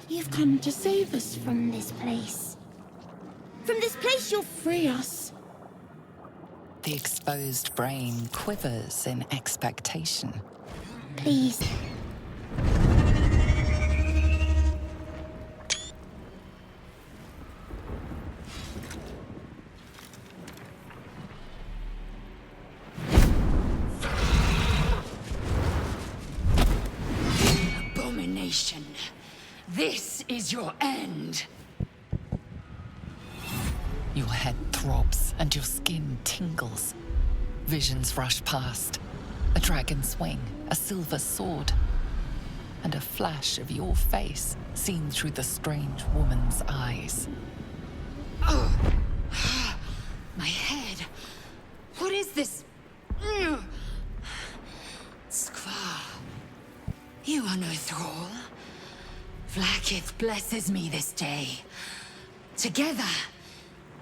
You've come to save us from this place. From this place you'll free us. The exposed brain quivers in expectation. Please. Abomination. This is your end. Your head throbs and your skin tingles. Visions rush past. A dragon's wing, a silver sword, and a flash of your face seen through the strange woman's eyes. Oh. My head. What is this? Skvar. You are no thrall. Vlaakith blesses me this day. Together,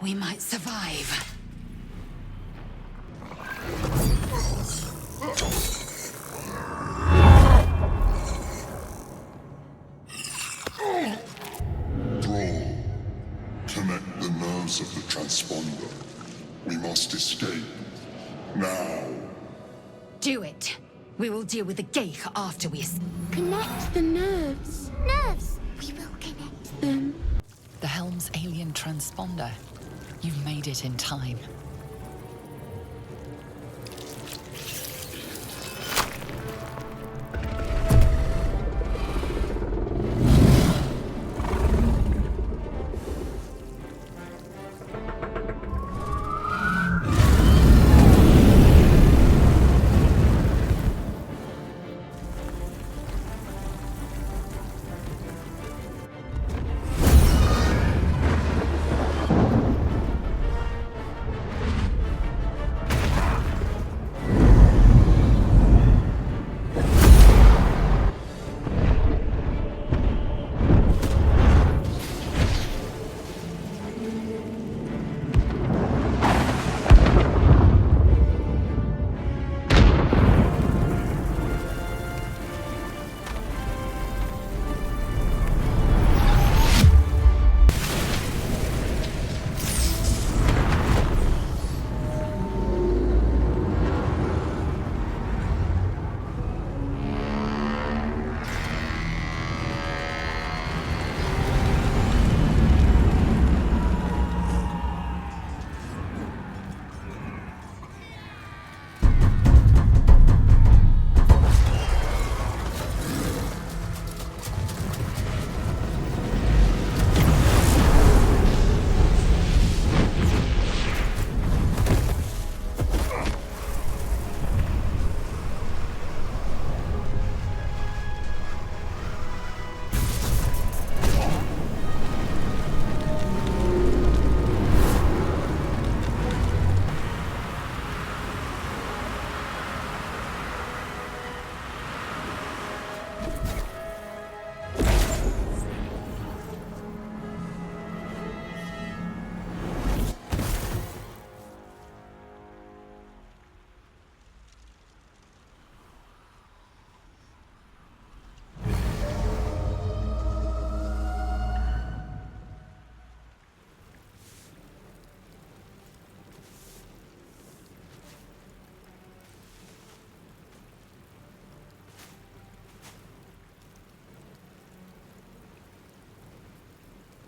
we might survive. Thrall, connect the nerves of the transponder. We must escape. Now. Do it. We will deal with the Geich after we escape. Connect the nerves. Nerves. We will connect them. The Helm's alien transponder. You've made it in time.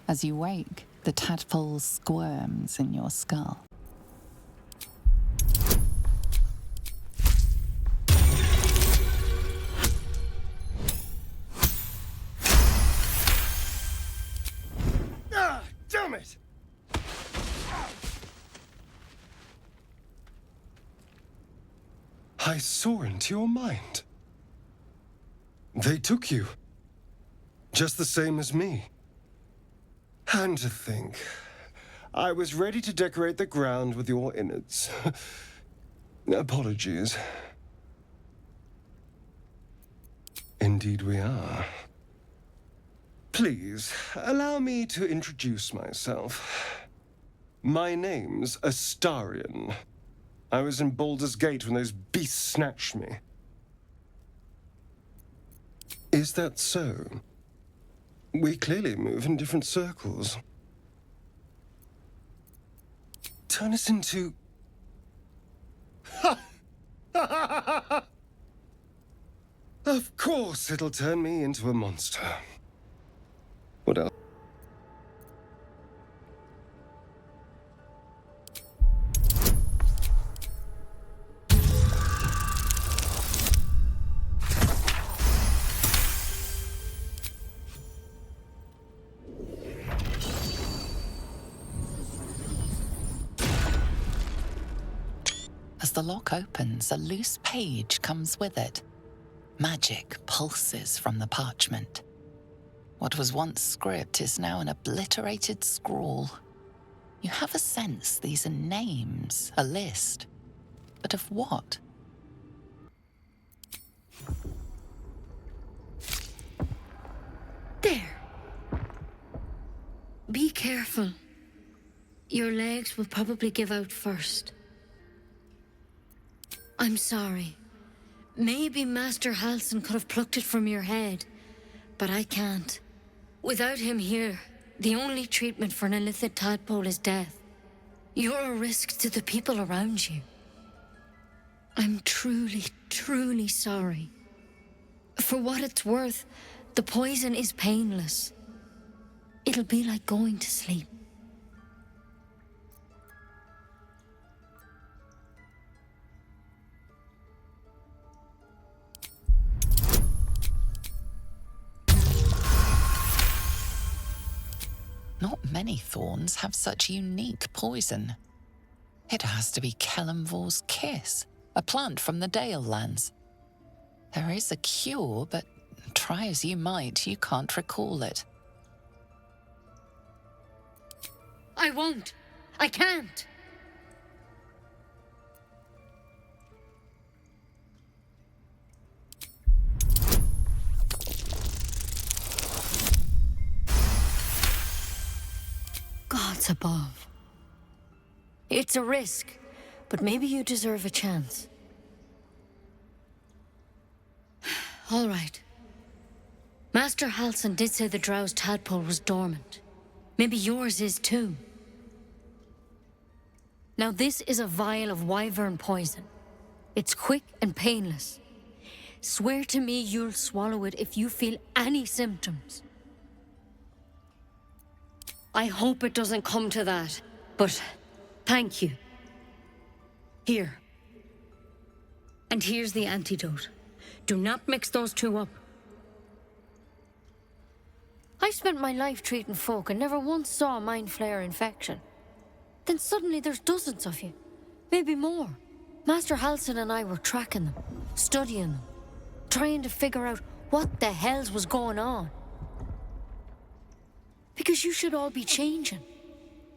As you wake, the tadpole squirms in your skull. Ah, damn it! I saw into your mind. They took you. Just the same as me. And to think, I was ready to decorate the ground with your innards. Apologies. Indeed we are. Please, allow me to introduce myself. My name's Astarion. I was in Baldur's Gate when those beasts snatched me. Is that so? We clearly move in different circles. Turn us into... Of course it'll turn me into a monster. What else? As the lock opens, a loose page comes with it. Magic pulses from the parchment. What was once script is now an obliterated scrawl. You have a sense these are names, a list. But of what? There. Be careful. Your legs will probably give out first. I'm sorry. Maybe Master Halsin could have plucked it from your head, but I can't. Without him here, the only treatment for an illithid tadpole is death. You're a risk to the people around you. I'm truly, truly sorry. For what it's worth, the poison is painless. It'll be like going to sleep. Not many thorns have such unique poison. It has to be Kelemvor's kiss, a plant from the Dale lands. There is a cure, but try as you might, you can't recall it. I won't. I can't. Gods above. It's a risk, but maybe you deserve a chance. All right. Master Halsin did say the drow's tadpole was dormant. Maybe yours is too. Now this is a vial of wyvern poison. It's quick and painless. Swear to me you'll swallow it if you feel any symptoms. I hope it doesn't come to that, but thank you. Here. And here's the antidote. Do not mix those two up. I've spent my life treating folk and never once saw a mind flare infection. Then suddenly there's dozens of you. Maybe more. Master Halsin and I were tracking them, studying them, trying to figure out what the hells was going on. Because you should all be changing.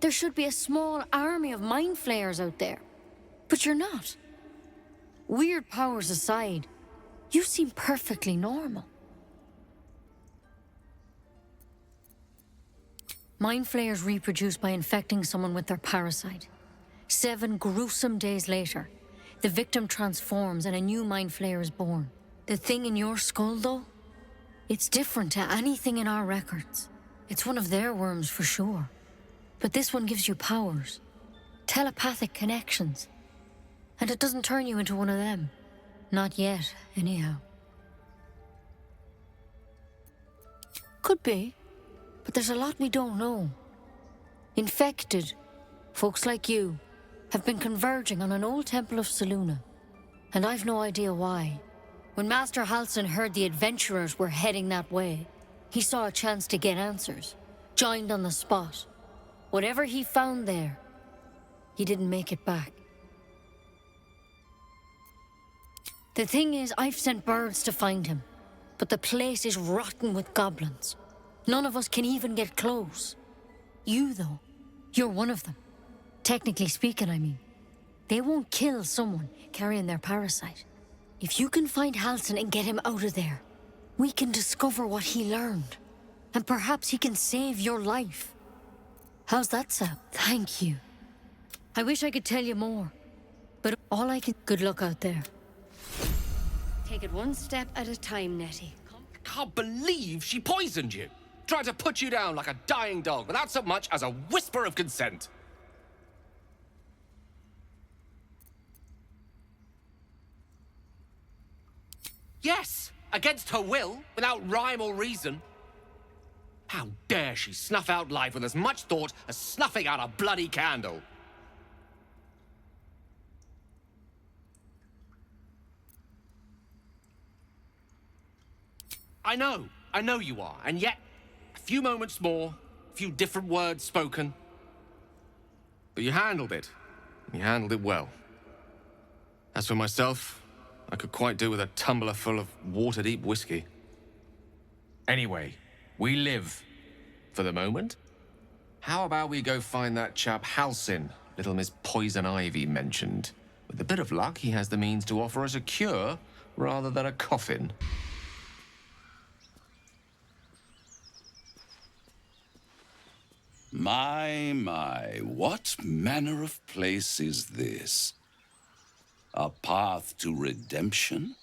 There should be a small army of mind flayers out there. But you're not. Weird powers aside, you seem perfectly normal. Mind flayers reproduce by infecting someone with their parasite. 7 gruesome days later, the victim transforms and a new mind flayer is born. The thing in your skull, though, it's different to anything in our records. It's one of their worms for sure. But this one gives you powers. Telepathic connections. And it doesn't turn you into one of them. Not yet, anyhow. Could be. But there's a lot we don't know. Infected, folks like you, have been converging on an old temple of Selûne. And I've no idea why. When Master Halsin heard the adventurers were heading that way, he saw a chance to get answers, joined on the spot. Whatever he found there, he didn't make it back. The thing is, I've sent birds to find him, but the place is rotten with goblins. None of us can even get close. You, though, you're one of them. Technically speaking, I mean. They won't kill someone carrying their parasite. If you can find Halsin and get him out of there, we can discover what he learned. And perhaps he can save your life. How's that sound? Thank you. I wish I could tell you more. But all I can... Good luck out there. Take it one step at a time, Nettie. Can't believe she poisoned you. Trying to put you down like a dying dog without so much as a whisper of consent. Yes, against her will, without rhyme or reason. How dare she snuff out life with as much thought as snuffing out a bloody candle? I know you are, and yet, a few moments more, a few different words spoken. But you handled it. You handled it well. As for myself, I could quite do with a tumbler full of water-deep whiskey. Anyway, we live. For the moment. How about we go find that chap Halsin, little Miss Poison Ivy mentioned? With a bit of luck, he has the means to offer us a cure rather than a coffin. My, what manner of place is this? A path to redemption?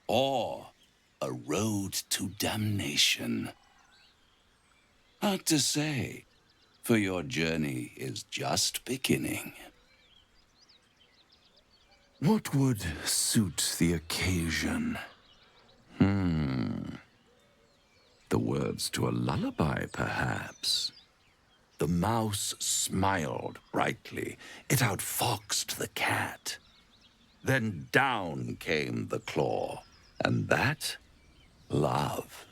Or a road to damnation? Hard to say, for your journey is just beginning. What would suit the occasion? The words to a lullaby, perhaps. The mouse smiled brightly. It outfoxed the cat. Then down came the claw. And that, love,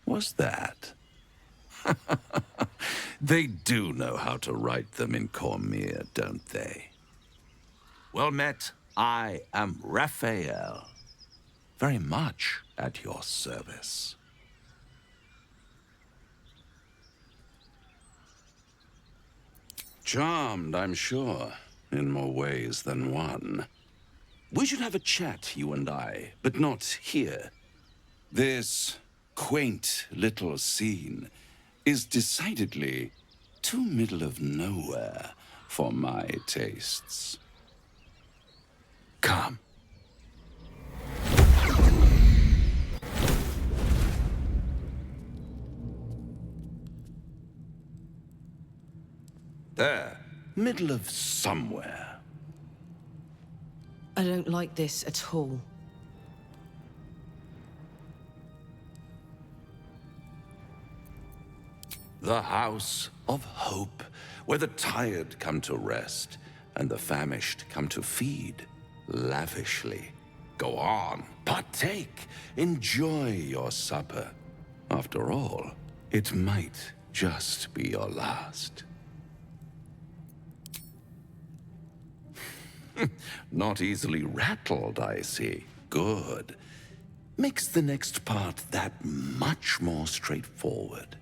was that. They do know how to write them in Cormyr, don't they? Well met, I am Raphael. Very much at your service. Charmed, I'm sure, in more ways than one. We should have a chat, you and I, but not here. This quaint little scene is decidedly too middle of nowhere for my tastes. Come. There, middle of somewhere. I don't like this at all. The House of Hope, where the tired come to rest and the famished come to feed lavishly. Go on, partake, enjoy your supper. After all, it might just be your last. Not easily rattled, I see. Good. Makes the next part that much more straightforward.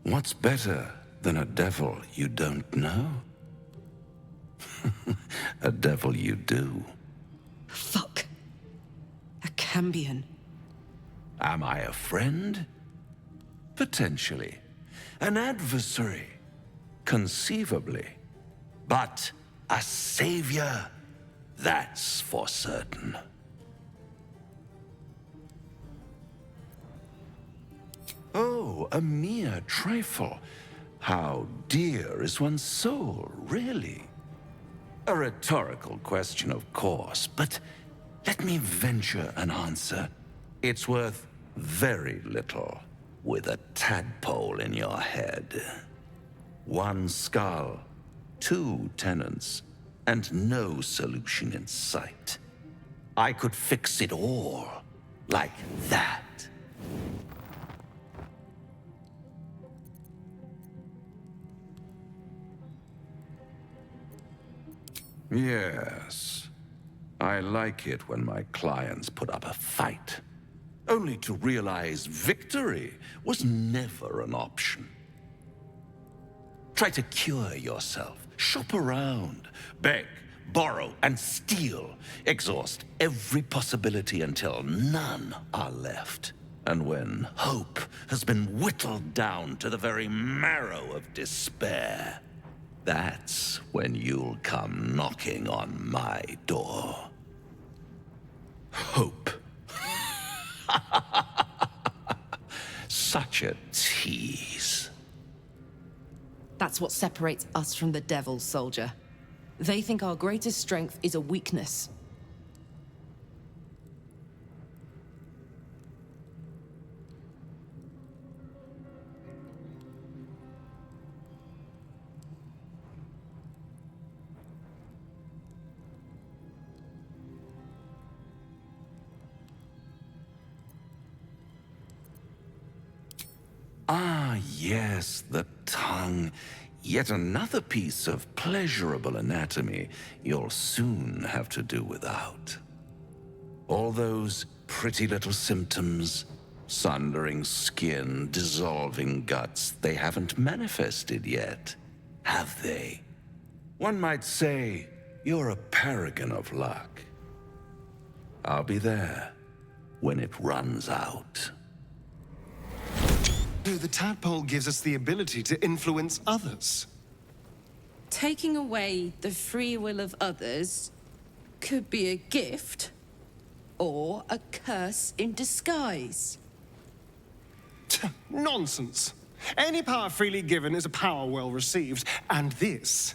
What's better than a devil you don't know? A devil you do. Fuck. A Cambion. Am I a friend? Potentially. An adversary? Conceivably. But a savior? That's for certain. Oh, a mere trifle. How dear is one's soul, really? A rhetorical question, of course, but let me venture an answer. It's worth very little with a tadpole in your head. One skull, two tenants, and no solution in sight. I could fix it all like that. Yes. I like it when my clients put up a fight, only to realize victory was never an option. Try to cure yourself, shop around, beg, borrow, and steal. Exhaust every possibility until none are left. And when hope has been whittled down to the very marrow of despair, that's when you'll come knocking on my door. Hope. Such a tease. That's what separates us from the devils, soldier. They think our greatest strength is a weakness. Ah, yes, the tongue. Yet another piece of pleasurable anatomy you'll soon have to do without. All those pretty little symptoms, sundering skin, dissolving guts, they haven't manifested yet, have they? One might say you're a paragon of luck. I'll be there when it runs out. The tadpole gives us the ability to influence others. Taking away the free will of others could be a gift or a curse in disguise. Nonsense. Any power freely given is a power well received, and this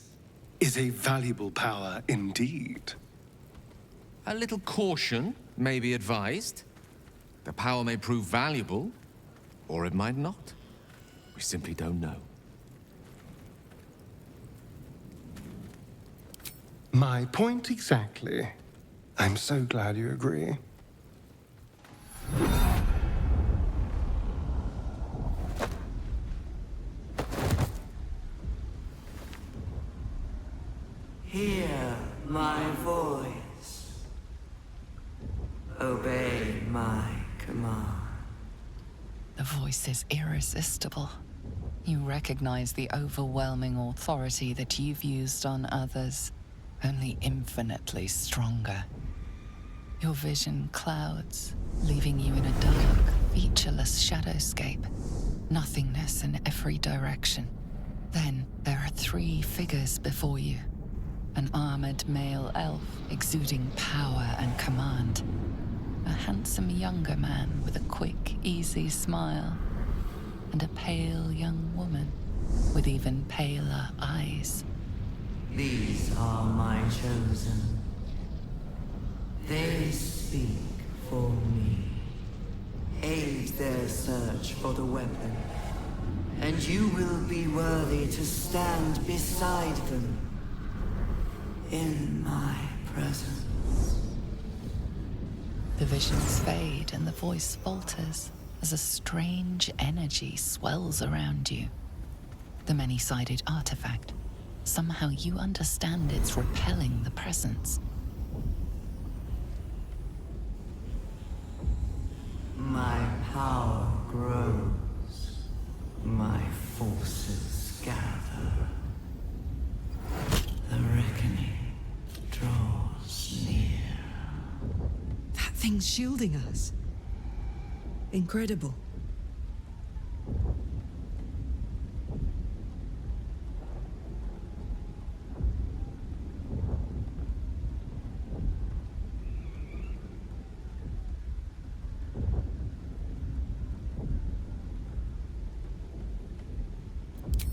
is a valuable power indeed. A little caution may be advised. The power may prove valuable, or it might not. We simply don't know. My point exactly. I'm so glad you agree. Hear my voice. Obey my command. The voice is irresistible. You recognize the overwhelming authority that you've used on others, only infinitely stronger. Your vision clouds, leaving you in a dark, featureless shadowscape. Nothingness in every direction. Then there are 3 figures before you. An armored male elf exuding power and command. A handsome younger man with a quick, easy smile. And a pale young woman with even paler eyes. These are my chosen. They speak for me. Aid their search for the weapon, and you will be worthy to stand beside them in my presence. The visions fade and the voice falters as a strange energy swells around you. The many-sided artifact. Somehow you understand it's repelling the presence. My power grows. My forces gather. The reckoning draws near. That thing's shielding us. Incredible.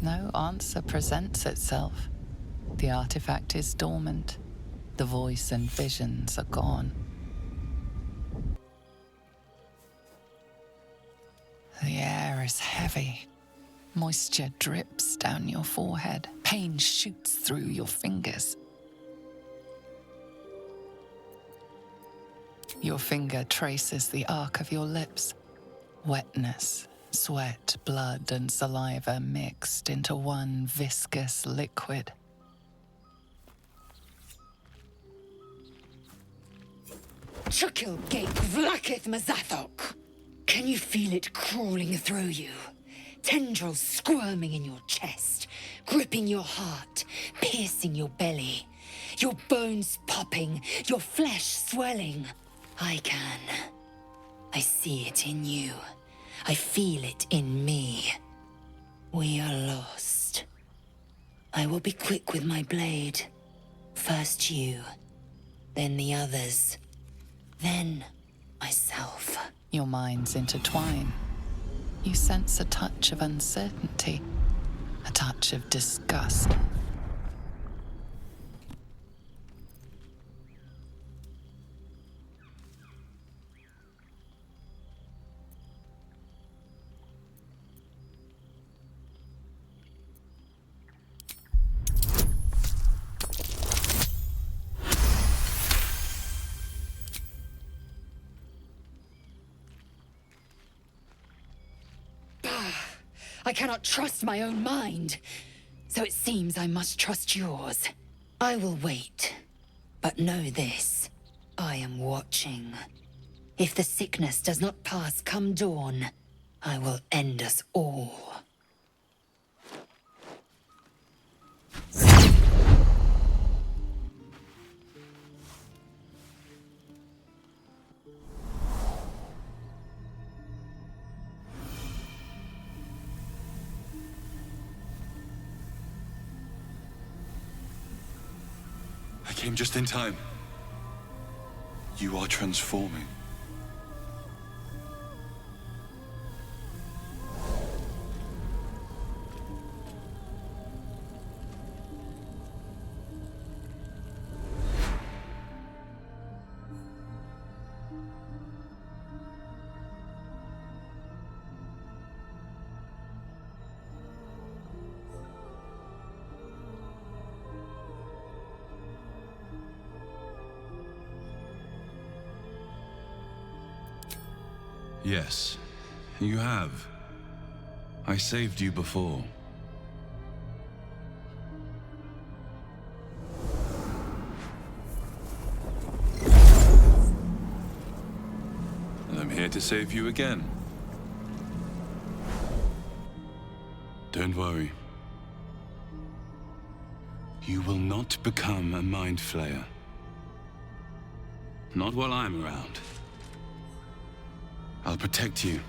No answer presents itself. The artifact is dormant. The voice and visions are gone. The air is heavy. Moisture drips down your forehead. Pain shoots through your fingers. Your finger traces the arc of your lips. Wetness, sweat, blood, and saliva mixed into one viscous liquid. Chukil Gate Vlakith Mazathok! Can you feel it crawling through you? Tendrils squirming in your chest, gripping your heart, piercing your belly. Your bones popping, your flesh swelling. I can. I see it in you. I feel it in me. We are lost. I will be quick with my blade. First you, then the others, then myself. Your minds intertwine. You sense a touch of uncertainty, a touch of disgust. I cannot trust my own mind, so it seems I must trust yours. I will wait, but know this. I am watching. If the sickness does not pass come dawn, I will end us all. I came just in time. You are transforming. Yes, you have. I saved you before. And I'm here to save you again. Don't worry. You will not become a mind flayer. Not while I'm around. I'll protect you.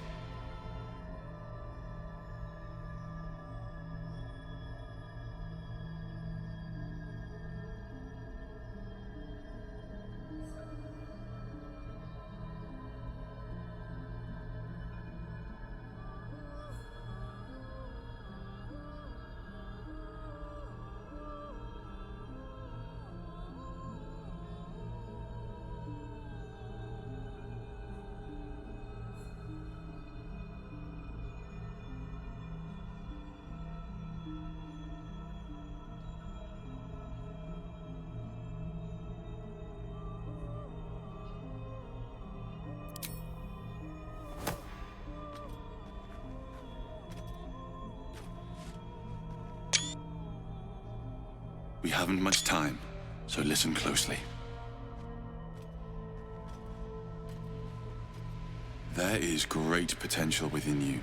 We haven't much time, so listen closely. There is great potential within you.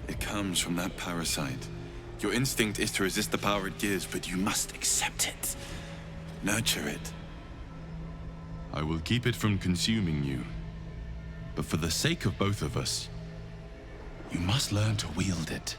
It comes from that parasite. Your instinct is to resist the power it gives, but you must accept it. Nurture it. I will keep it from consuming you. But for the sake of both of us, you must learn to wield it.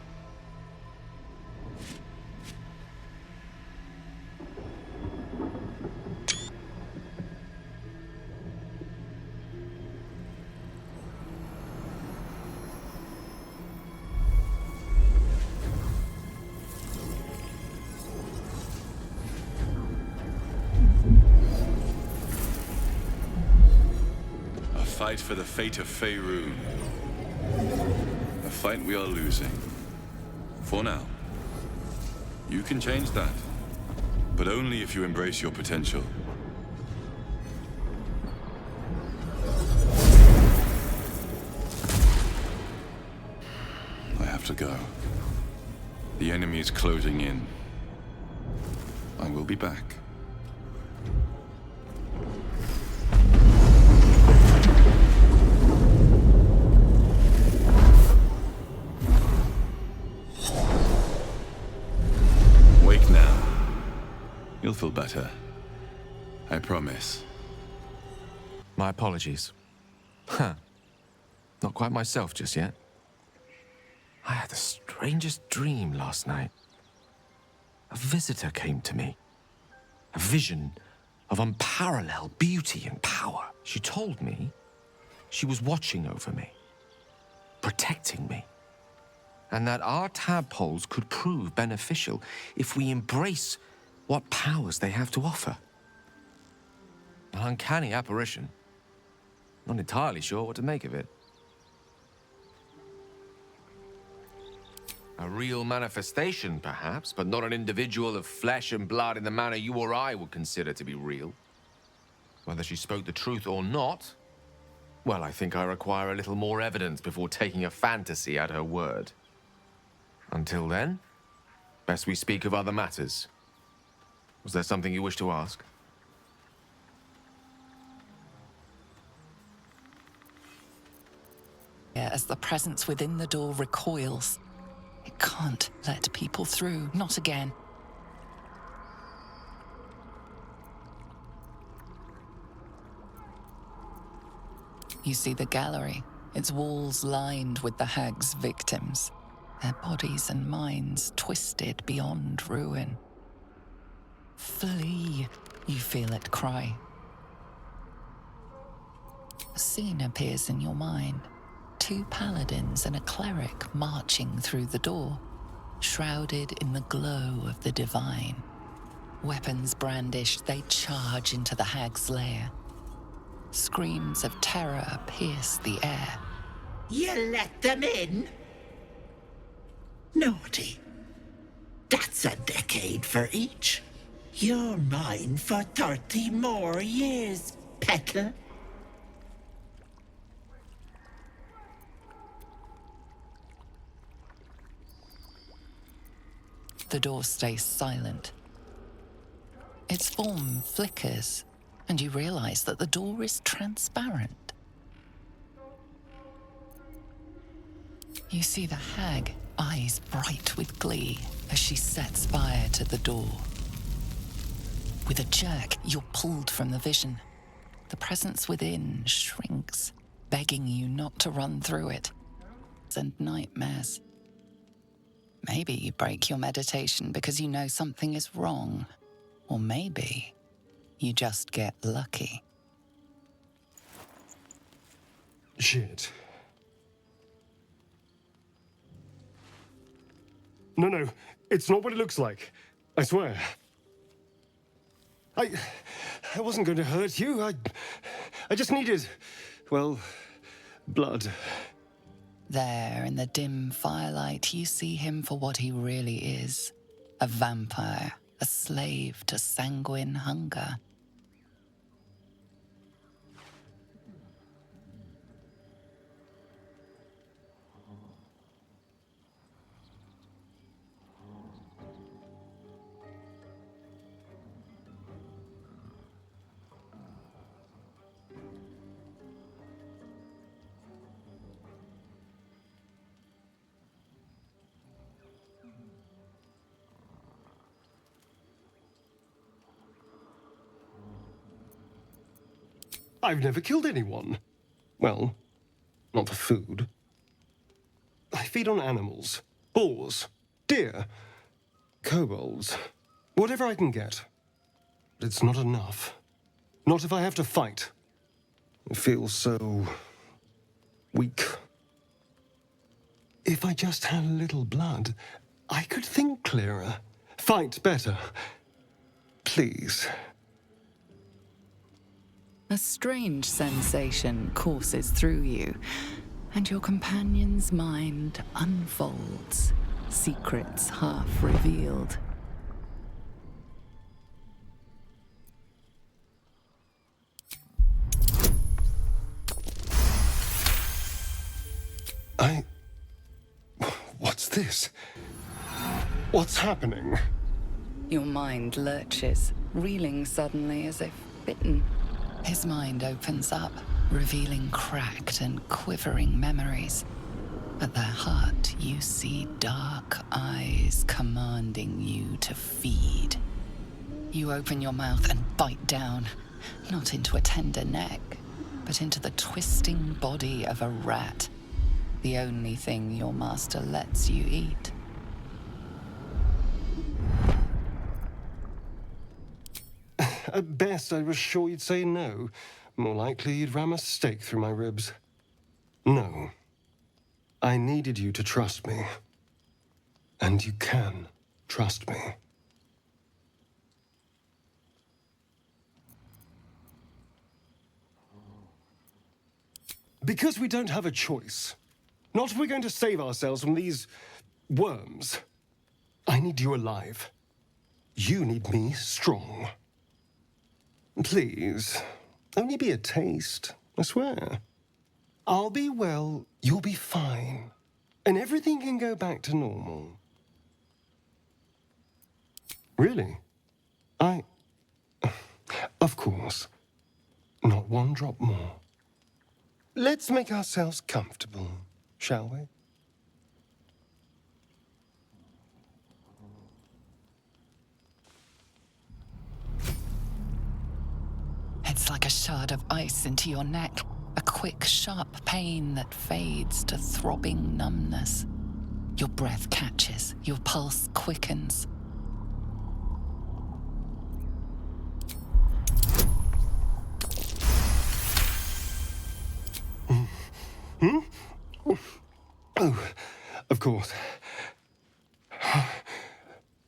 Fight for the fate of Faerun. A fight we are losing. For now. You can change that. But only if you embrace your potential. I have to go. The enemy is closing in. I will be back. You'll feel better. I promise. My apologies. Huh. Not quite myself just yet. I had the strangest dream last night. A visitor came to me. A vision of unparalleled beauty and power. She told me she was watching over me, protecting me, and that our tadpoles could prove beneficial if we embrace what powers they have to offer. An uncanny apparition. Not entirely sure what to make of it. A real manifestation, perhaps, but not an individual of flesh and blood in the manner you or I would consider to be real. Whether she spoke the truth or not, well, I think I require a little more evidence before taking a fantasy at her word. Until then, best we speak of other matters. Was there something you wish to ask? As the presence within the door recoils, it can't let people through, not again. You see the gallery, its walls lined with the hag's victims, their bodies and minds twisted beyond ruin. Flee, you feel it cry. A scene appears in your mind. 2 paladins and a cleric marching through the door, shrouded in the glow of the divine. Weapons brandished, they charge into the hag's lair. Screams of terror pierce the air. You let them in? Naughty. That's a decade for each. You're mine for 30 more years, peddler. The door stays silent. Its form flickers, and you realize that the door is transparent. You see the hag, eyes bright with glee, as she sets fire to the door. With a jerk, you're pulled from the vision. The presence within shrinks, begging you not to run through it. And nightmares. Maybe you break your meditation because you know something is wrong. Or maybe you just get lucky. Shit. No, it's not what it looks like. I swear. I wasn't going to hurt you. I just needed, well, blood. There, in the dim firelight, you see him for what he really is. A vampire, a slave to sanguine hunger. I've never killed anyone. Well, not for food. I feed on animals. Boars. Deer. Kobolds. Whatever I can get. But it's not enough. Not if I have to fight. I feel so... weak. If I just had a little blood, I could think clearer. Fight better. Please. A strange sensation courses through you, and your companion's mind unfolds, secrets half revealed. What's this? What's happening? Your mind lurches, reeling suddenly as if bitten. His mind opens up, revealing cracked and quivering memories. At their heart, you see dark eyes commanding you to feed. You open your mouth and bite down, not into a tender neck, but into the twisting body of a rat, the only thing your master lets you eat. At best, I was sure you'd say no. More likely, you'd ram a stake through my ribs. No. I needed you to trust me. And you can trust me. Because we don't have a choice. Not if we're going to save ourselves from these worms. I need you alive. You need me strong. Please, only be a taste, I swear. I'll be well, you'll be fine. And everything can go back to normal. Really? Of course. Not one drop more. Let's make ourselves comfortable, shall we? It's like a shard of ice into your neck. A quick, sharp pain that fades to throbbing numbness. Your breath catches, your pulse quickens. Oh, of course.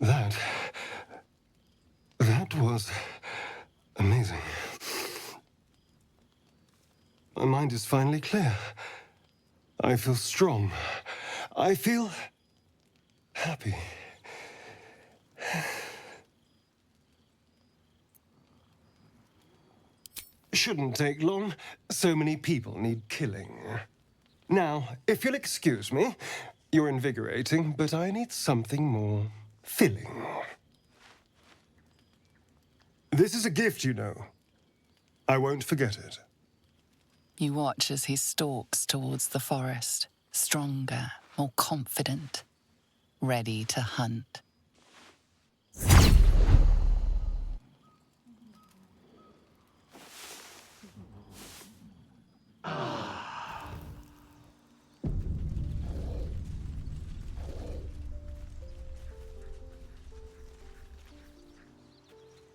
That was amazing. My mind is finally clear. I feel strong. I feel happy. Shouldn't take long. So many people need killing. Now, if you'll excuse me, you're invigorating, but I need something more filling. This is a gift, you know. I won't forget it. You watch as he stalks towards the forest, stronger, more confident, ready to hunt.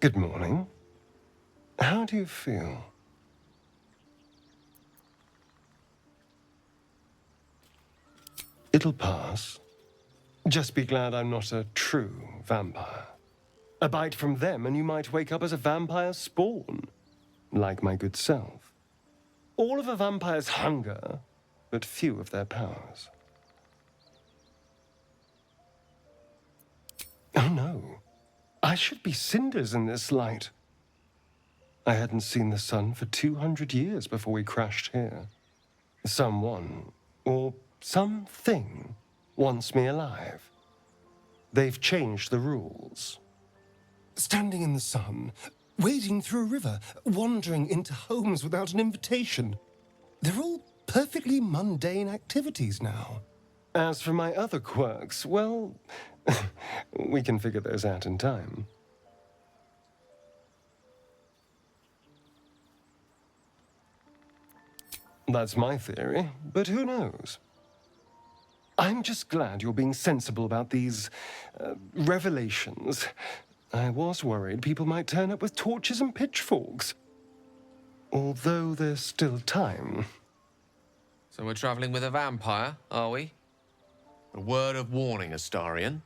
Good morning. How do you feel? It'll pass. Just be glad I'm not a true vampire. A bite from them and you might wake up as a vampire spawn, like my good self. All of a vampire's hunger, but few of their powers. Oh no, I should be cinders in this light. I hadn't seen the sun for 200 years before we crashed here. Someone, or something, wants me alive. They've changed the rules. Standing in the sun, wading through a river, wandering into homes without an invitation. They're all perfectly mundane activities now. As for my other quirks, well, we can figure those out in time. That's my theory, but who knows? I'm just glad you're being sensible about these revelations. I was worried people might turn up with torches and pitchforks. Although there's still time. So we're traveling with a vampire, are we? A word of warning, Astarion.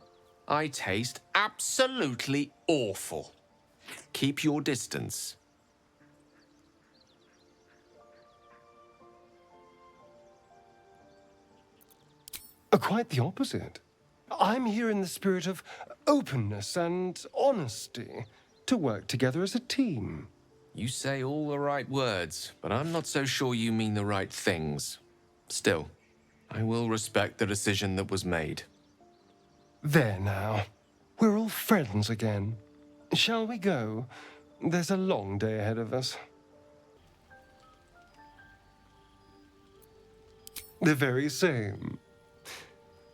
I taste absolutely awful. Keep your distance. Quite the opposite. I'm here in the spirit of openness and honesty to work together as a team. You say all the right words, but I'm not so sure you mean the right things. Still, I will respect the decision that was made. There now. We're all friends again. Shall we go? There's a long day ahead of us. The very same.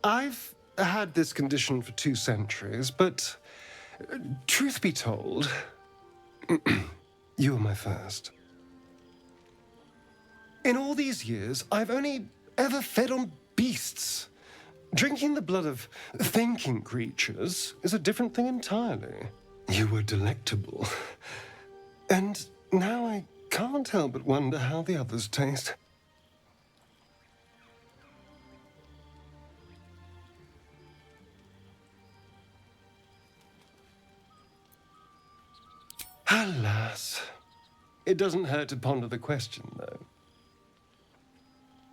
I've had this condition for 2 centuries, but truth be told, you were my first. In all these years, I've only ever fed on beasts. Drinking the blood of thinking creatures is a different thing entirely. You were delectable. And now I can't help but wonder how the others taste. Alas. It doesn't hurt to ponder the question, though.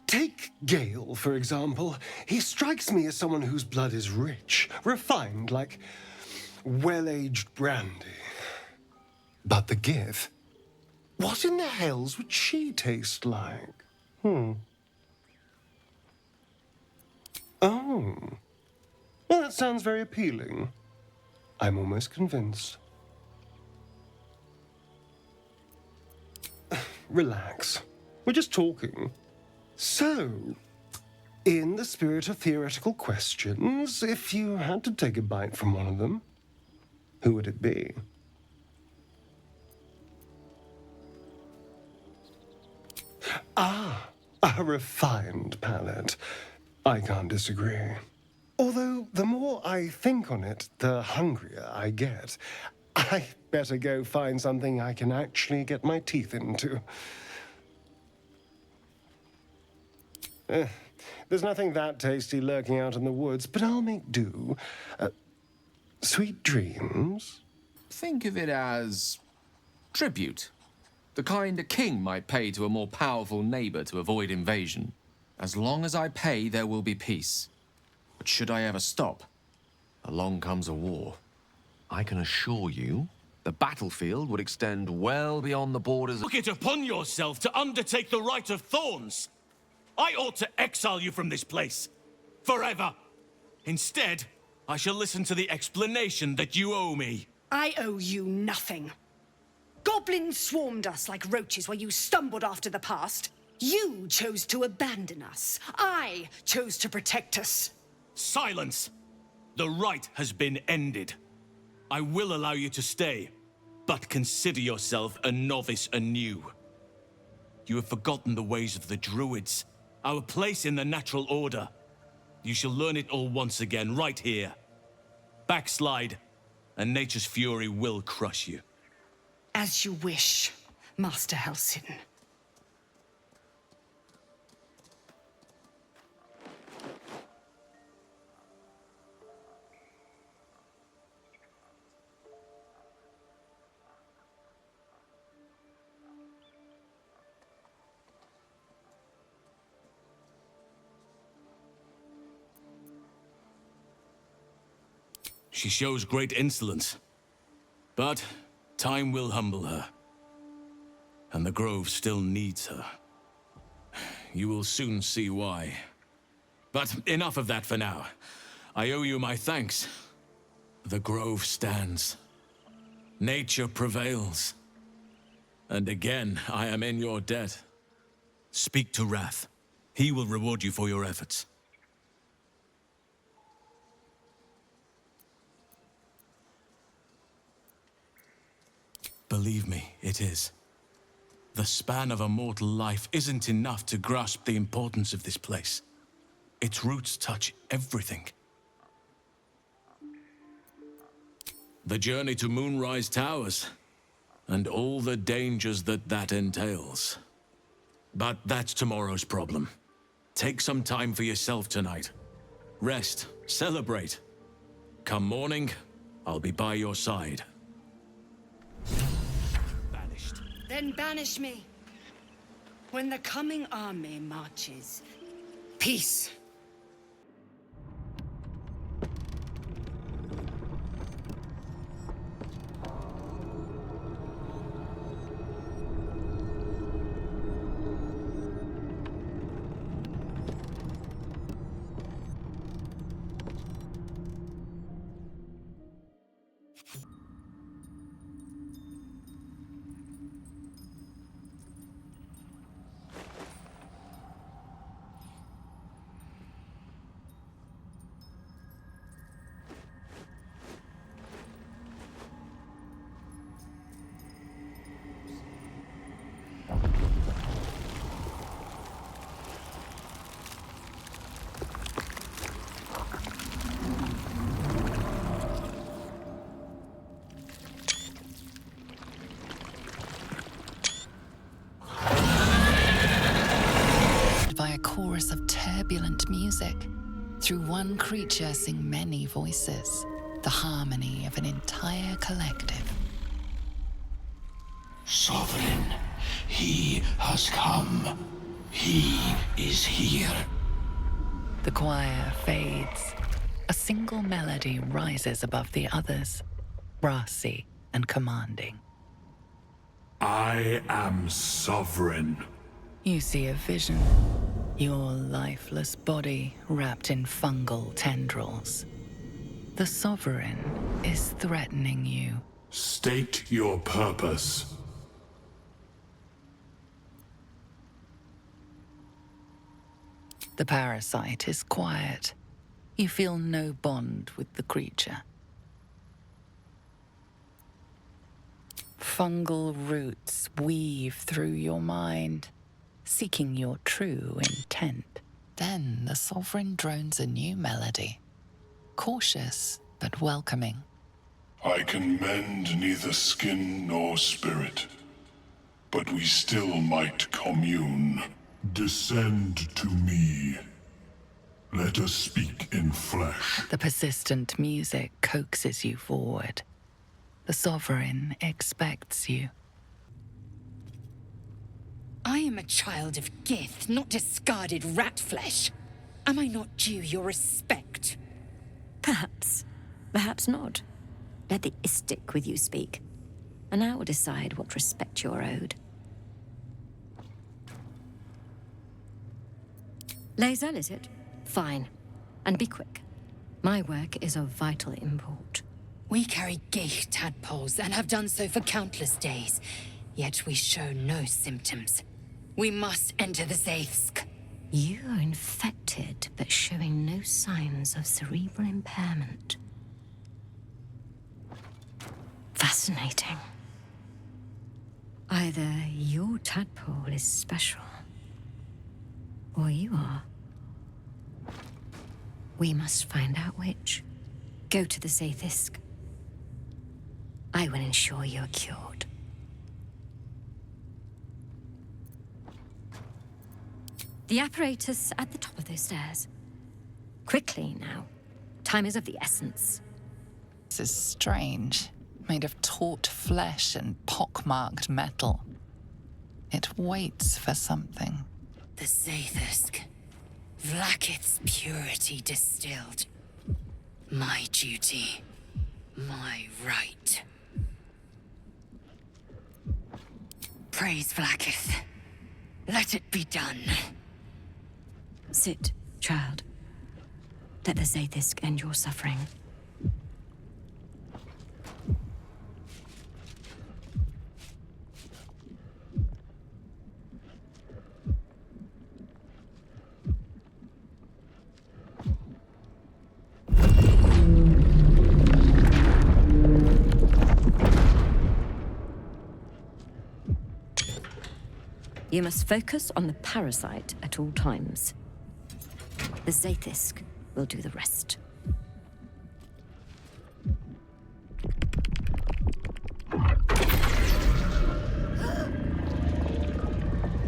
Take Gale, for example. He strikes me as someone whose blood is rich, refined, like well-aged brandy. But the Gith? What in the hells would she taste like? Oh. Well, that sounds very appealing. I'm almost convinced. Relax. We're just talking. So, in the spirit of theoretical questions, if you had to take a bite from one of them, who would it be? Ah, a refined palate. I can't disagree. Although, the more I think on it, the hungrier I get. I better go find something I can actually get my teeth into. There's nothing that tasty lurking out in the woods, but I'll make do. Sweet dreams? Think of it as tribute. The kind a king might pay to a more powerful neighbor to avoid invasion. As long as I pay, there will be peace. But should I ever stop, along comes a war. I can assure you, the battlefield would extend well beyond the borders. Took it upon yourself to undertake the Rite of Thorns. I ought to exile you from this place. Forever. Instead, I shall listen to the explanation that you owe me. I owe you nothing. Goblins swarmed us like roaches while you stumbled after the past. You chose to abandon us. I chose to protect us. Silence! The rite has been ended. I will allow you to stay, but consider yourself a novice anew. You have forgotten the ways of the Druids, our place in the natural order. You shall learn it all once again, right here. Backslide, and nature's fury will crush you. As you wish, Master Halsin. She shows great insolence, but time will humble her. And the Grove still needs her. You will soon see why. But enough of that for now. I owe you my thanks. The Grove stands. Nature prevails. And again, I am in your debt. Speak to Wrath. He will reward you for your efforts. Believe me, it is. The span of a mortal life isn't enough to grasp the importance of this place. Its roots touch everything. The journey to Moonrise Towers, and all the dangers that entails. But that's tomorrow's problem. Take some time for yourself tonight. Rest, celebrate. Come morning, I'll be by your side. Then banish me. When the coming army marches, peace. turbulent music. Through one creature sing many voices, the harmony of an entire collective. Sovereign, he has come. He is here. The choir fades. A single melody rises above the others, brassy and commanding. I am sovereign. You see a vision. Your lifeless body wrapped in fungal tendrils. The Sovereign is threatening you. State your purpose. The parasite is quiet. You feel no bond with the creature. Fungal roots weave through your mind, seeking your true intent. Then the Sovereign drones a new melody, cautious but welcoming. I can mend neither skin nor spirit, but we still might commune. Descend to me. Let us speak in flesh. The persistent music coaxes you forward. The Sovereign expects you. I am a child of Gith, not discarded rat flesh. Am I not due your respect? Perhaps. Perhaps not. Let the Istik with you speak, and I will decide what respect you're owed. Lae'zel, is it? Fine. And be quick. My work is of vital import. We carry Geich tadpoles and have done so for countless days, yet we show no symptoms. We must enter the Zaithsk. You are infected, but showing no signs of cerebral impairment. Fascinating. Either your tadpole is special, or you are. We must find out which. Go to the Zaithsk. I will ensure you are cured. The apparatus at the top of those stairs. Quickly now. Time is of the essence. This is strange. Made of taut flesh and pockmarked metal. It waits for something. The Zaithsk. Vlaakith's purity distilled. My duty. My right. Praise Vlaakith. Let it be done. Sit, child. Let the Zaithsk end your suffering. You must focus on the parasite at all times. The Zaithsk will do the rest.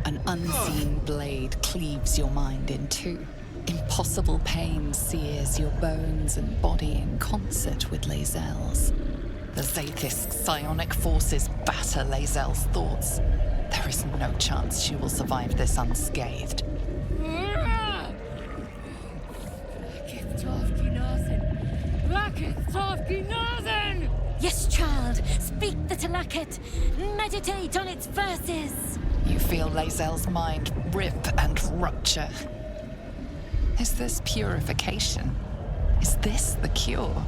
An unseen blade cleaves your mind in two. Impossible pain sears your bones and body in concert with Lae'zel's. The Zaithsk's psionic forces batter Lae'zel's thoughts. There is no chance she will survive this unscathed. Yes, child. Speak the Talakit. Meditate on its verses. You feel Lae'zel's mind rip and rupture. Is this purification? Is this the cure?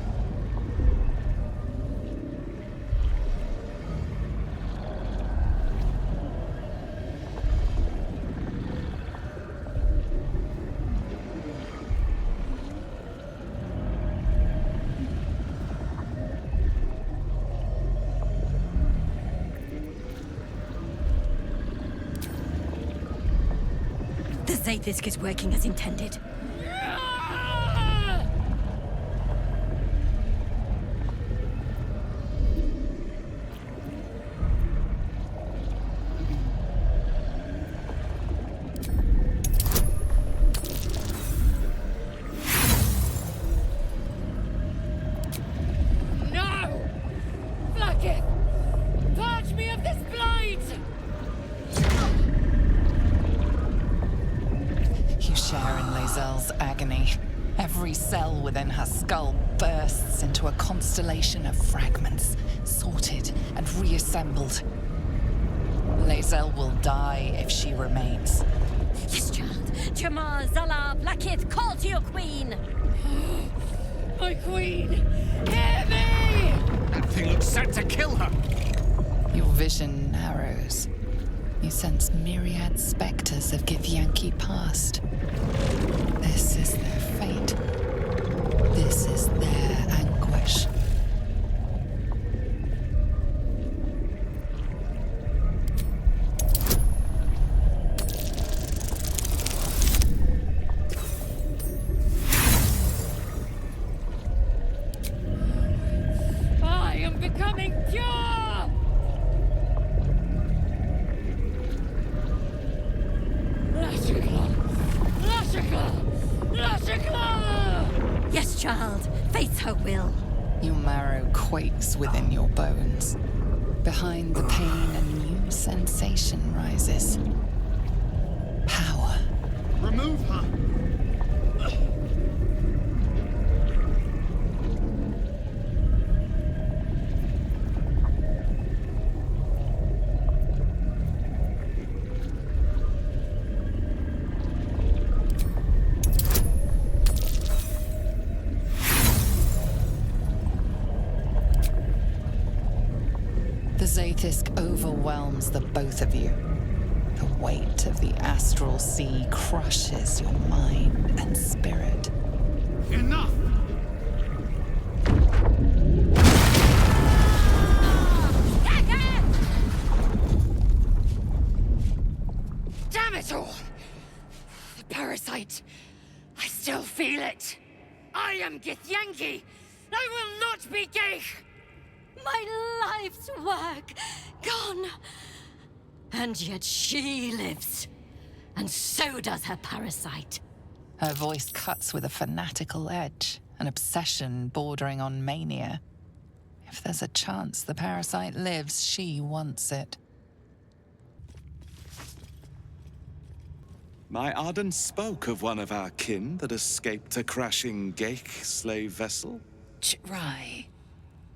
The Zaithsk is working as intended. Lae'zel's agony. Every cell within her skull bursts into a constellation of fragments, sorted and reassembled. Lae'zel will die if she remains. Yes, child. Jamal, Zala, Blackith, call to your queen! My queen! Hear me! That thing looks set to kill her! Your vision narrows. You sense myriad specters of Githyanki past. This is their fate. This is their anguish. I am becoming pure! Yes, child. Fate's her will. Your marrow quakes within your bones. Behind the pain, a new sensation rises. Power. Remove her! The Zaith'isk overwhelms the both of you. The weight of the astral sea crushes your mind and spirit. Enough! Damn it all! The parasite. I still feel it. I am Githyanki. I will not be gay. My life's work gone. And yet she lives. And so does her parasite. Her voice cuts with a fanatical edge, an obsession bordering on mania. If there's a chance the parasite lives, she wants it. My Arden spoke of one of our kin that escaped a crashing Geik slave vessel. Ch'rai.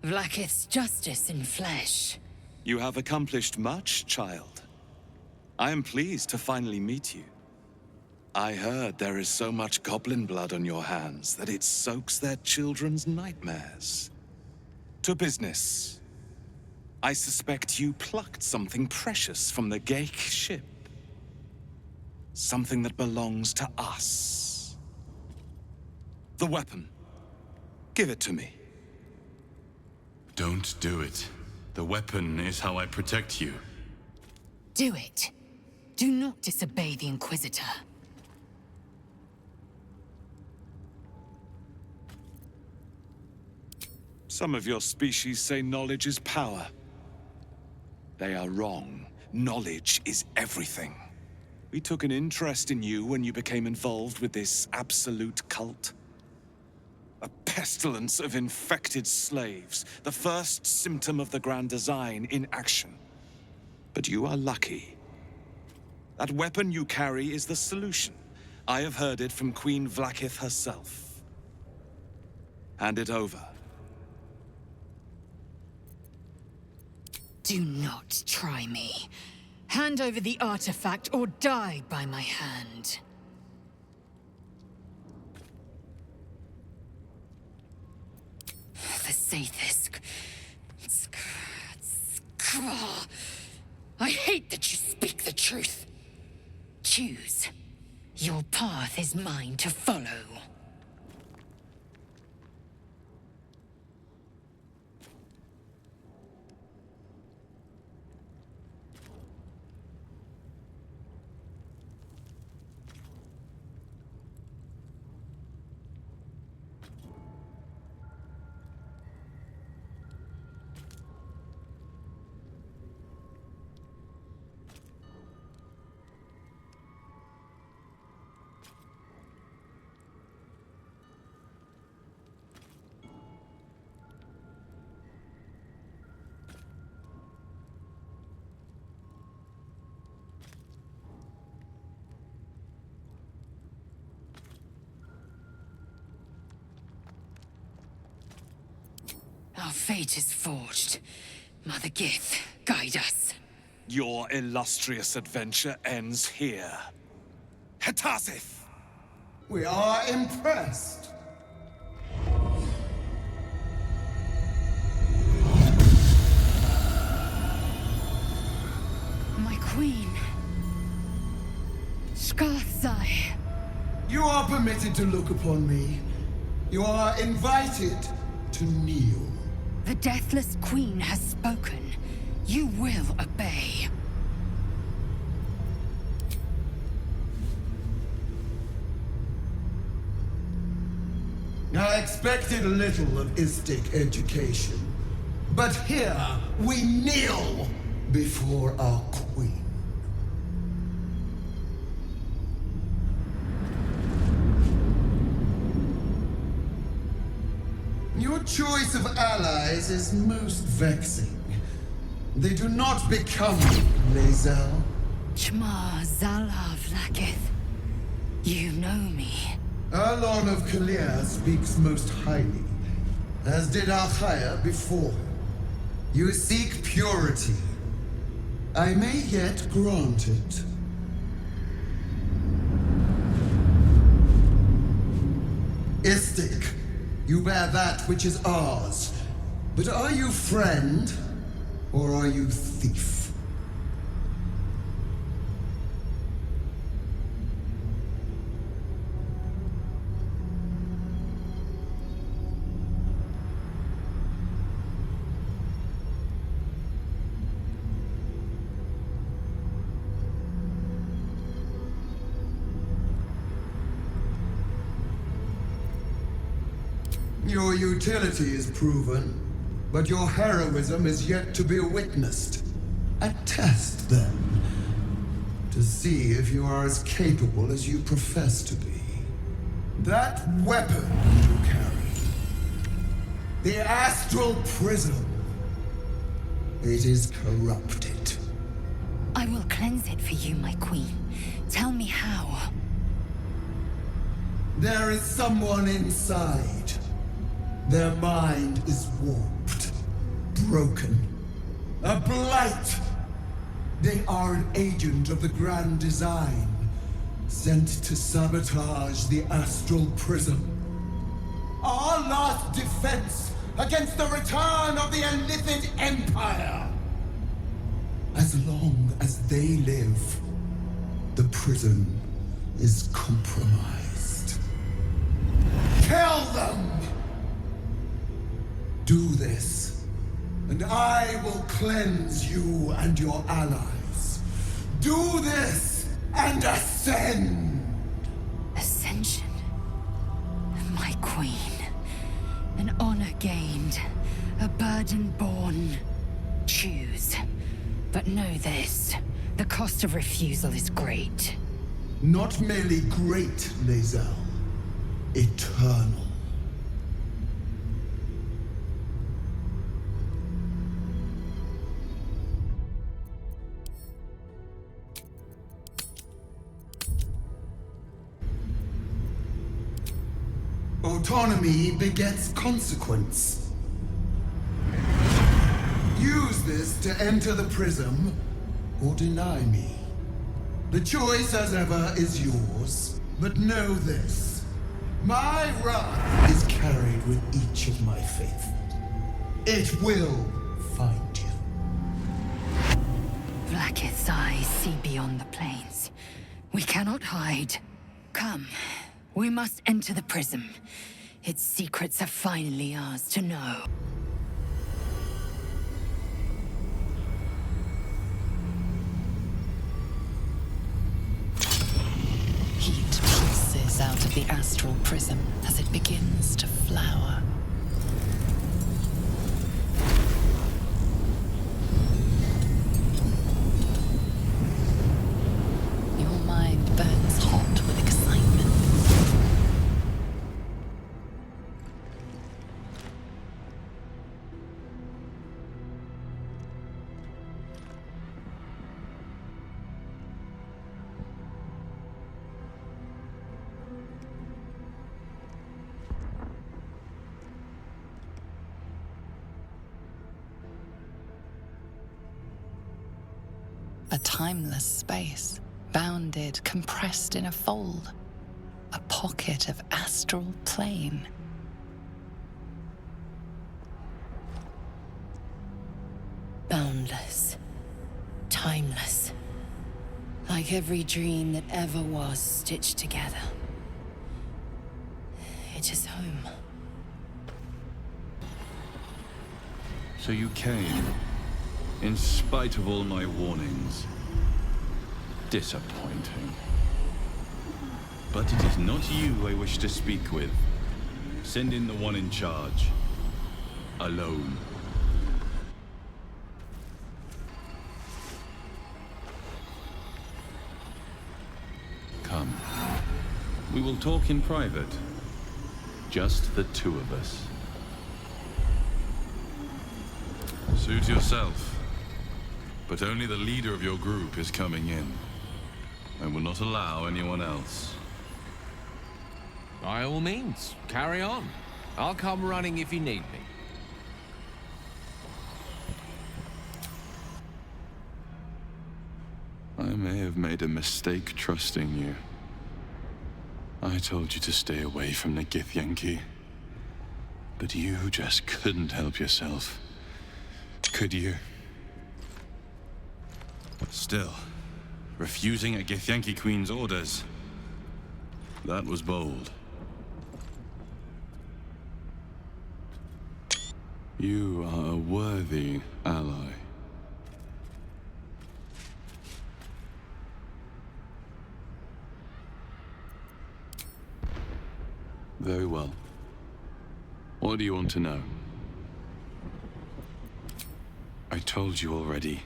Vlaakith's justice in flesh. You have accomplished much, child. I am pleased to finally meet you. I heard there is so much goblin blood on your hands that it soaks their children's nightmares. To business. I suspect you plucked something precious from the Geik ship. Something that belongs to us. The weapon. Give it to me. Don't do it. The weapon is how I protect you. Do it. Do not disobey the Inquisitor. Some of your species say knowledge is power. They are wrong. Knowledge is everything. We took an interest in you when you became involved with this absolute cult. A pestilence of infected slaves, the first symptom of the Grand Design in action. But you are lucky. That weapon you carry is the solution. I have heard it from Queen Vlaakith herself. Hand it over. Do not try me. Hand over the artifact or die by my hand. The Zaith'isk. I hate that you speak the truth. Choose. Your path is mine to follow. Our fate is forged. Mother Gith, guide us. Your illustrious adventure ends here. Hetazith! We are impressed. My queen. Skathzai. You are permitted to look upon me. You are invited to kneel. The Deathless Queen has spoken. You will obey. I expected little of Istic education, but here we kneel before our queen. Your choice of allies is most vexing. They do not become Lae'zel. Chma Zala Vlakith. You know me. Erlon of Kalir speaks most highly, as did Alchaya before him. You seek purity. I may yet grant it. Istic, you bear that which is ours. But are you friend, or are you thief? Your utility is proven, but your heroism is yet to be witnessed. A test, then, to see if you are as capable as you profess to be. That weapon you carry, the Astral Prism, it is corrupted. I will cleanse it for you, my queen. Tell me how. There is someone inside. Their mind is warped, broken, a blight. They are an agent of the Grand Design, sent to sabotage the Astral Prism. Our last defense against the return of the Illithid Empire. As long as they live, the prism is compromised. Kill them! Do this, and I will cleanse you and your allies. Do this, and ascend! Ascension. My queen. An honor gained. A burden borne. Choose. But know this. The cost of refusal is great. Not merely great, Lae'zel. Eternal. Autonomy begets consequence. Use this to enter the prism, or deny me. The choice, as ever, is yours. But know this. My wrath is carried with each of my faith. It will find you. Vlakith's eyes see beyond the plains. We cannot hide. Come. We must enter the prism. Its secrets are finally ours to know. Heat pulses out of the astral prism as it begins to flower. Your mind burns hot with excitement. A timeless space, bounded, compressed in a fold. A pocket of astral plane. Boundless. Timeless. Like every dream that ever was stitched together. It is home. So you came, in spite of all my warnings. Disappointing. But it is not you I wish to speak with. Send in the one in charge. Alone. Come. We will talk in private. Just the two of us. Suit yourself. But only the leader of your group is coming in. I will not allow anyone else. By all means, carry on. I'll come running if you need me. I may have made a mistake trusting you. I told you to stay away from the Githyanki. But you just couldn't help yourself. Could you? Still, refusing a Githyanki Queen's orders. That was bold. You are a worthy ally. Very well. What do you want to know? I told you already.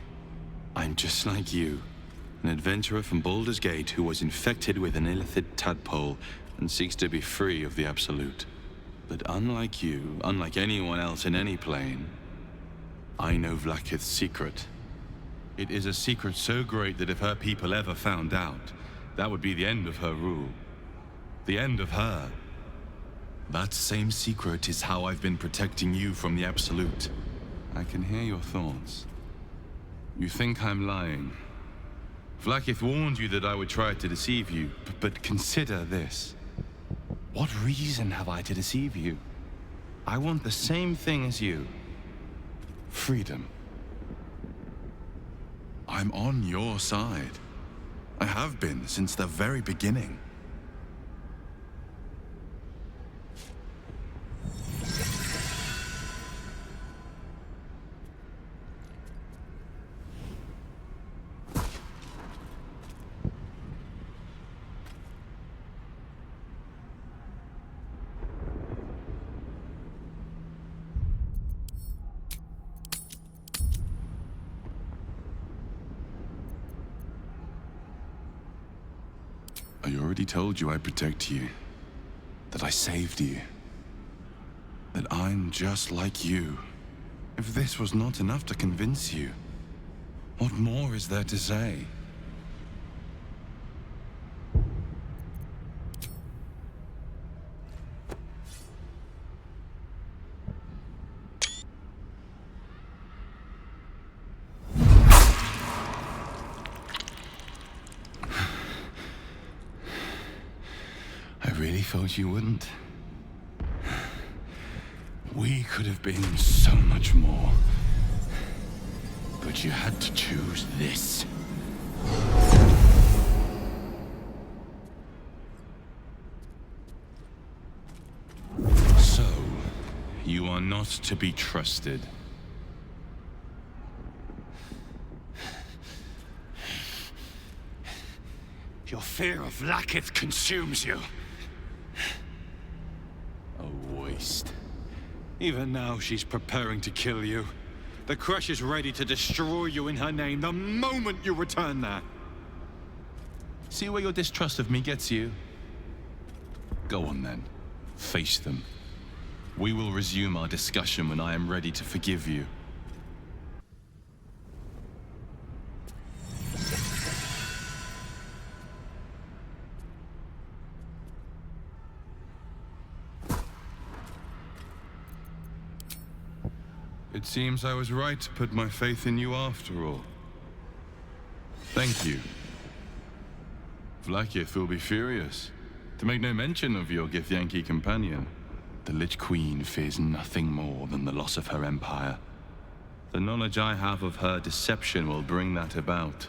I'm just like you. An adventurer from Baldur's Gate who was infected with an illithid tadpole and seeks to be free of the Absolute. But unlike you, unlike anyone else in any plane, I know Vlaakith's secret. It is a secret so great that if her people ever found out, that would be the end of her rule. The end of her. That same secret is how I've been protecting you from the Absolute. I can hear your thoughts. You think I'm lying. Vlaakith warned you that I would try to deceive you, but consider this. What reason have I to deceive you? I want the same thing as you. Freedom. I'm on your side. I have been since the very beginning. I already told you I protect you. That I saved you. That I'm just like you. If this was not enough to convince you, what more is there to say? I really thought you wouldn't. We could have been so much more. But you had to choose this. So, you are not to be trusted. Your fear of Vlaakith consumes you. A waste. Even now, she's preparing to kill you. The Crush is ready to destroy you in her name the moment you return there. See where your distrust of me gets you? Go on then. Face them. We will resume our discussion when I am ready to forgive you. It seems I was right to put my faith in you after all. Thank you. Vlakith will be furious, to make no mention of your Githyanki companion. The Lich Queen fears nothing more than the loss of her empire. The knowledge I have of her deception will bring that about.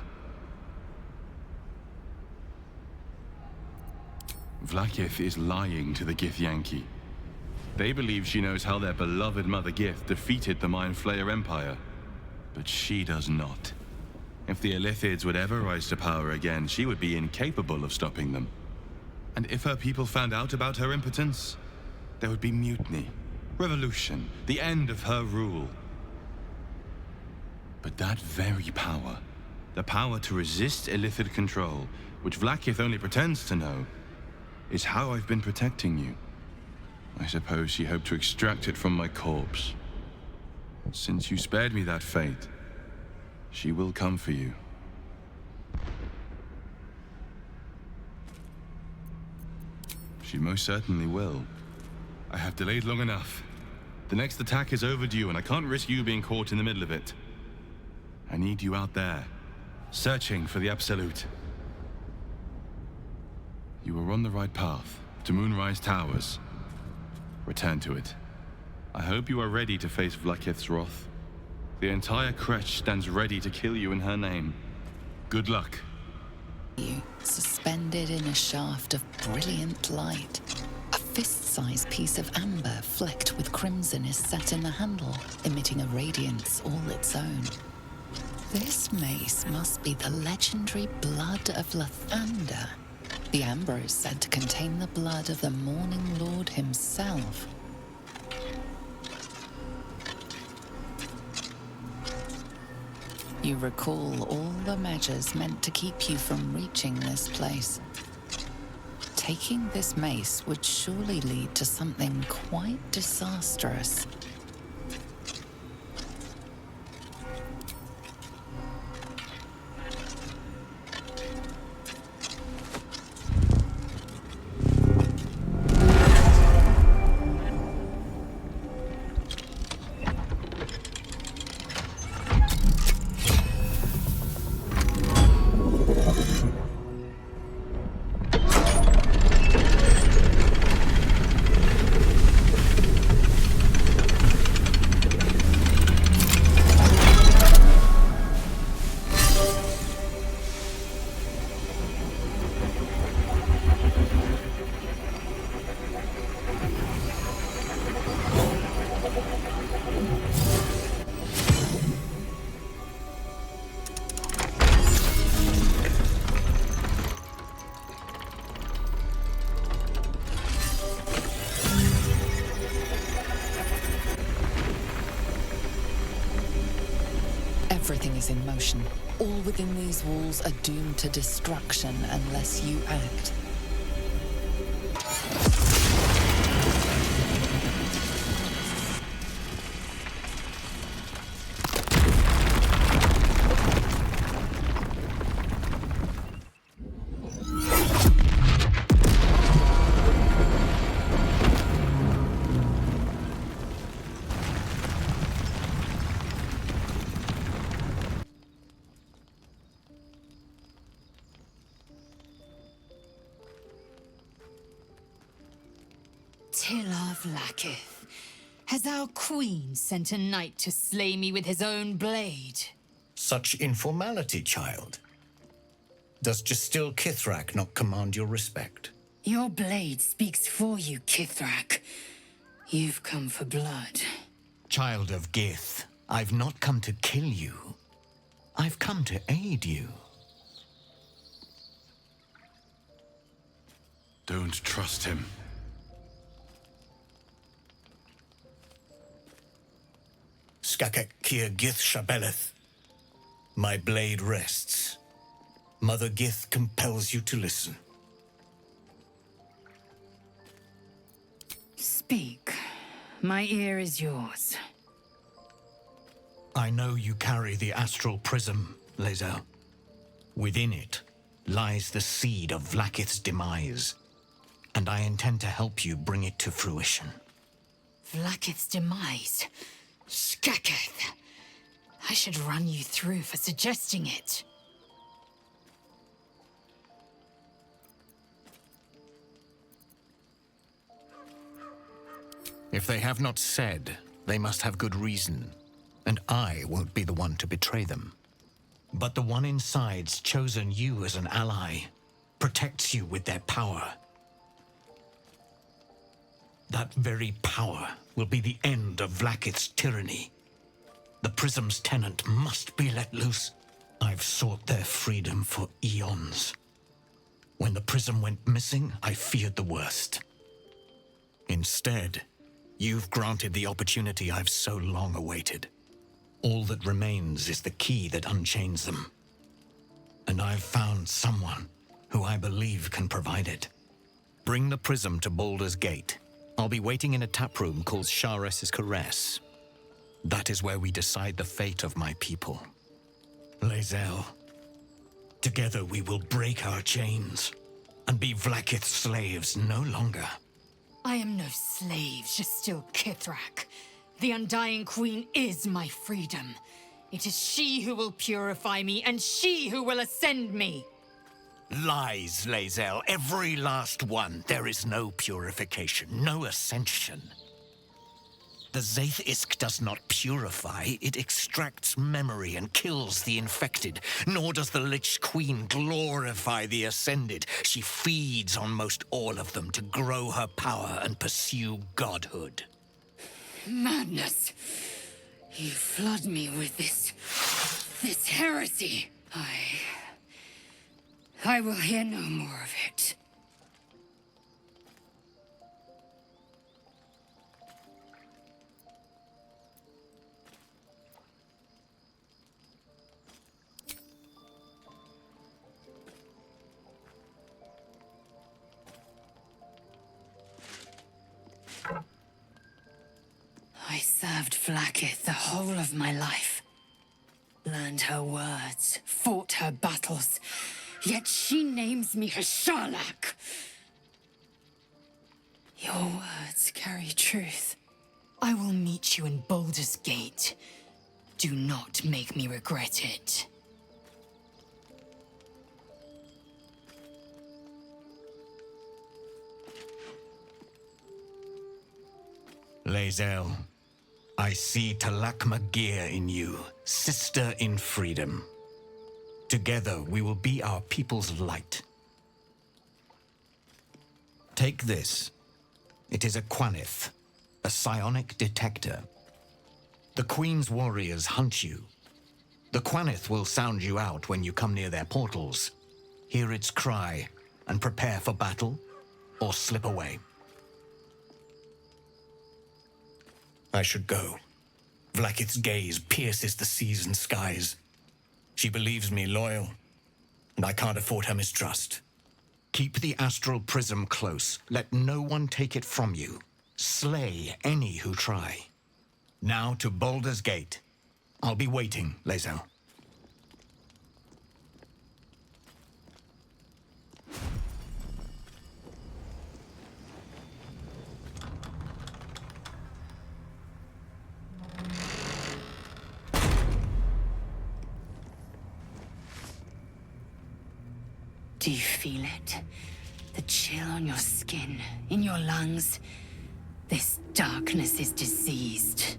Vlakith is lying to the Githyanki. They believe she knows how their beloved Mother Gith defeated the Mind Flayer Empire. But she does not. If the Illithids would ever rise to power again, she would be incapable of stopping them. And if her people found out about her impotence, there would be mutiny, revolution, the end of her rule. But that very power, the power to resist Illithid control, which Vlakith only pretends to know, is how I've been protecting you. I suppose she hoped to extract it from my corpse. Since you spared me that fate, she will come for you. She most certainly will. I have delayed long enough. The next attack is overdue, and I can't risk you being caught in the middle of it. I need you out there, searching for the Absolute. You are on the right path, to Moonrise Towers. Return to it. I hope you are ready to face Vlakith's wrath. The entire Kretch stands ready to kill you in her name. Good luck. You, suspended in a shaft of brilliant light. A fist-sized piece of amber flecked with crimson is set in the handle, emitting a radiance all its own. This mace must be the legendary blood of Lathander. The amber is said to contain the blood of the Morning Lord himself. You recall all the measures meant to keep you from reaching this place. Taking this mace would surely lead to something quite disastrous. Everything is in motion. All within these walls are doomed to destruction unless you act. Tila Vlakith, has our queen sent a knight to slay me with his own blade? Such informality, child. Does Justil Kithrak not command your respect? Your blade speaks for you, Kithrak. You've come for blood. Child of Gith, I've not come to kill you. I've come to aid you. Don't trust him. Skakek Kir Gith Shabeleth. My blade rests. Mother Gith compels you to listen. Speak. My ear is yours. I know you carry the astral prism, Lae'zel. Within it lies the seed of Vlakith's demise, and I intend to help you bring it to fruition. Vlakith's demise? Skaketh. I should run you through for suggesting it. If they have not said, they must have good reason, and I won't be the one to betray them. But the one inside's chosen you as an ally, protects you with their power. That very power will be the end of Vlaakith's tyranny. The Prism's tenant must be let loose. I've sought their freedom for eons. When the Prism went missing, I feared the worst. Instead, you've granted the opportunity I've so long awaited. All that remains is the key that unchains them. And I've found someone who I believe can provide it. Bring the Prism to Baldur's Gate. I'll be waiting in a taproom called Shares's Caress. That is where we decide the fate of my people. Lae'zel, together we will break our chains and be Vlaakith's slaves no longer. I am no slave, Jastil Kithrak. The Undying Queen is my freedom. It is she who will purify me, and she who will ascend me. Lies, Lae'zel, every last one. There is no purification, no ascension. The Zaith Isk does not purify, it extracts memory and kills the infected. Nor does the Lich Queen glorify the ascended. She feeds on most all of them to grow her power and pursue godhood. Madness! You flood me with this heresy. I will hear no more of it. I served Vlaakith the whole of my life. Learned her words, fought her battles, yet she names me her Sharlak. Your words carry truth. I will meet you in Baldur's Gate. Do not make me regret it. Lae'zel, I see Talak Magir in you, sister in freedom. Together we will be our people's light. Take this. It is a Quanith, a psionic detector. The Queen's warriors hunt you. The Quanith will sound you out when you come near their portals. Hear its cry and prepare for battle, or slip away. I should go. Vlaakith's gaze pierces the seas and skies. She believes me loyal, and I can't afford her mistrust. Keep the astral prism close. Let no one take it from you. Slay any who try. Now to Baldur's Gate. I'll be waiting, Lae'zel. Do you feel it? The chill on your skin, in your lungs? This darkness is diseased.